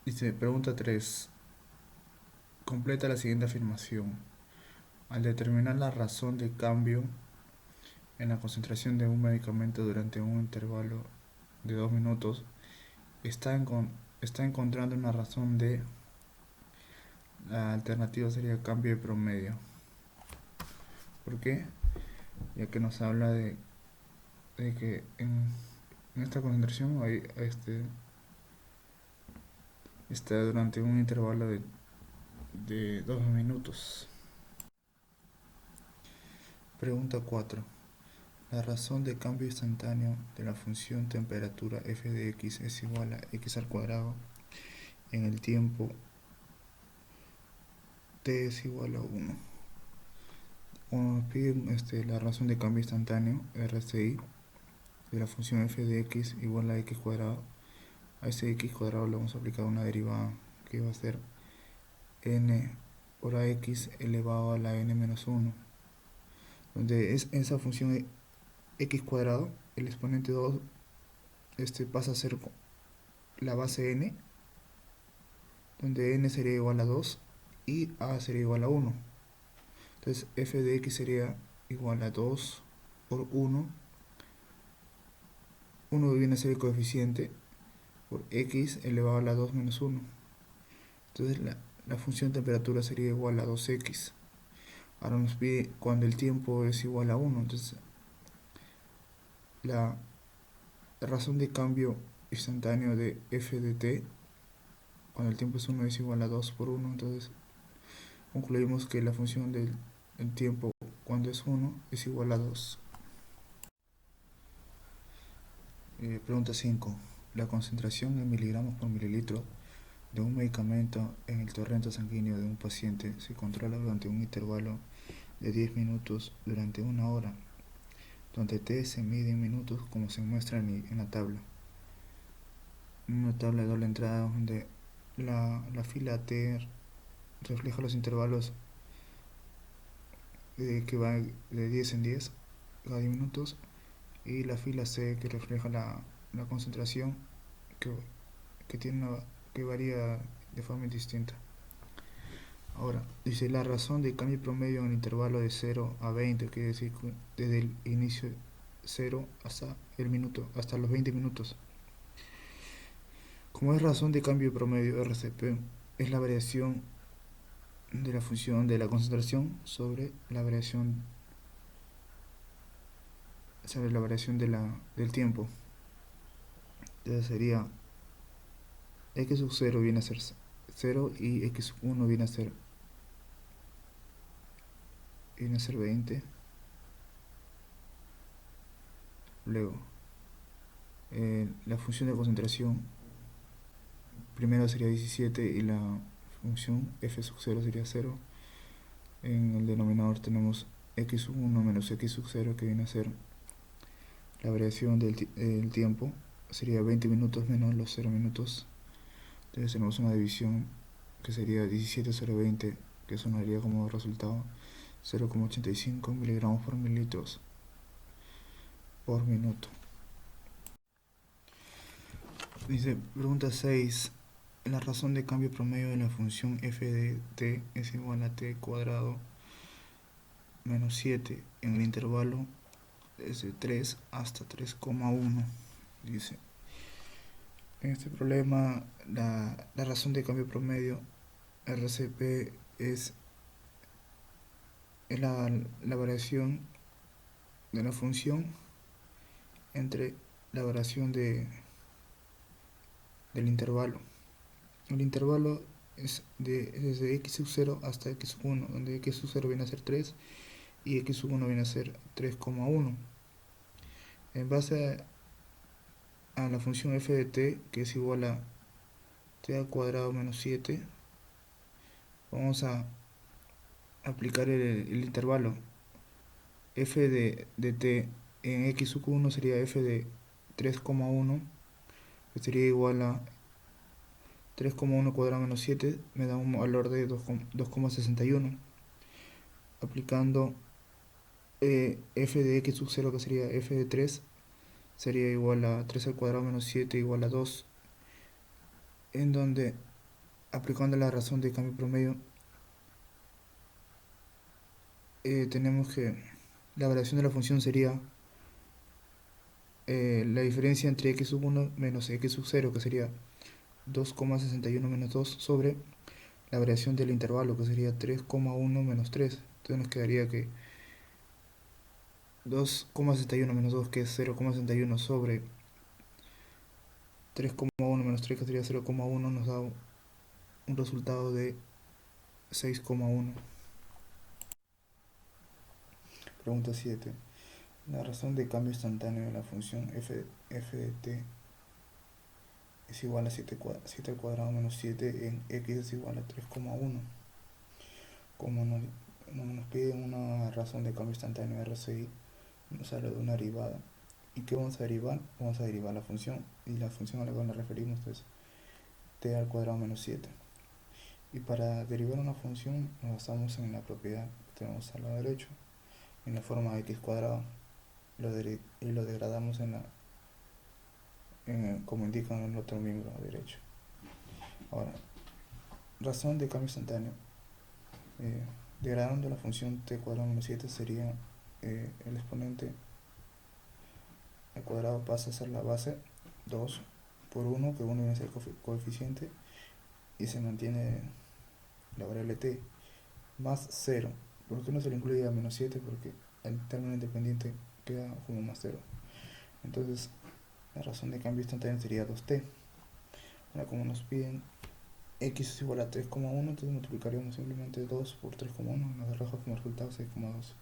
Dice, pregunta 3. Completa la siguiente afirmación. Al determinar la razón de cambio en la concentración de un medicamento durante un intervalo de 2 minutos, está encontrando una razón de... La alternativa sería cambio de promedio. ¿Por qué? Ya que nos habla de que en esta concentración está durante un intervalo de 2 minutos. Pregunta 4. La razón de cambio instantáneo de la función temperatura f de x es igual a x al cuadrado en el tiempo t es igual a 1. Cuando nos piden la razón de cambio instantáneo, RCI, de la función f de x igual a x cuadrado, a ese x cuadrado le vamos a aplicar una derivada que va a ser n por ax elevado a la n menos 1, donde es esa función x cuadrado, el exponente 2 pasa a ser la base n, donde n sería igual a 2 y a sería igual a 1. Entonces f de x sería igual a 2 por 1. 1 viene a ser el coeficiente por x elevado a la 2 menos 1. Entonces la función temperatura sería igual a 2x. Ahora nos pide cuando el tiempo es igual a 1. Entonces la razón de cambio instantáneo de f de t cuando el tiempo es 1 es igual a 2 por 1. Entonces concluimos que la función del tiempo cuando es 1 es igual a 2. Pregunta 5. La concentración en miligramos por mililitro de un medicamento en el torrente sanguíneo de un paciente se controla durante un intervalo de 10 minutos durante una hora, donde t se mide en minutos como se muestra en la tabla. Una tabla de doble entrada donde la fila t refleja los intervalos que va de 10 en 10 cada 10 minutos, y la fila C que refleja la concentración que, que varía de forma distinta. Ahora, dice la razón de cambio promedio en el intervalo de 0 a 20, quiere decir desde el inicio 0 hasta el minuto, hasta los 20 minutos. Como es razón de cambio promedio, RCP es la variación de la función de la concentración sobre la variación del tiempo. Entonces sería x sub 0 viene a ser 0 y x sub 1 viene a ser 20. Luego, la función de concentración primero sería 17 y la función f sub 0 sería 0. En el denominador tenemos x sub 1 menos x sub 0, que viene a ser la variación del tiempo, sería 20 minutos menos los 0 minutos. Entonces tenemos una división que sería 17 sobre 20, que eso nos daría como resultado 0,85 miligramos por mililitros por minuto. Dice, pregunta 6. La razón de cambio promedio de la función f de t es igual a t cuadrado menos 7 en el intervalo desde 3 hasta 3,1. Dice, en este problema la razón de cambio promedio RCP es la variación de la función entre la variación del intervalo. El intervalo es desde x sub 0 hasta x sub 1, donde x sub 0 viene a ser 3 y x sub 1 viene a ser 3,1. En base a la función f de t, que es igual a t al cuadrado menos 7, vamos a aplicar el intervalo f de t en x sub 1 sería f de 3,1, que sería igual a 3,1 cuadrado menos 7, me da un valor de 2,61. Aplicando f de x sub 0, que sería f de 3, sería igual a 3 al cuadrado menos 7 igual a 2, en donde aplicando la razón de cambio promedio, tenemos que la variación de la función sería la diferencia entre x sub 1 menos x sub 0, que sería 2,61 menos 2 sobre la variación del intervalo, que sería 3,1 menos 3. Entonces nos quedaría que 2,61 menos 2, que es 0,61 sobre 3,1 menos 3, que sería 0,1, nos da un resultado de 6,1. Pregunta 7. La razón de cambio instantáneo de la función f de t es igual a 7 al cuadrado menos 7 en x es igual a 3,1. Como nos piden una razón de cambio instantáneo RCI, nos habla de una derivada. ¿Y qué vamos a derivar? Vamos a derivar la función. Y la función a la cual nos referimos es t al cuadrado menos 7. Y para derivar una función nos basamos en la propiedad que tenemos al lado derecho, en la forma de x cuadrado, y lo degradamos como indica en el otro miembro derecho. Ahora, razón de cambio instantáneo. Degradando la función t cuadrado menos 7 sería el exponente al cuadrado pasa a ser la base 2 por 1, que 1 viene a ser coeficiente, y se mantiene la variable t, más 0. ¿Por qué no se le incluye a menos 7? Porque el término independiente queda como más 0. Entonces la razón de cambio instantáneo sería 2t. Ahora, como nos piden x es igual a 3,1, entonces multiplicaríamos simplemente 2 por 3,1, nos arroja como resultado 6,2.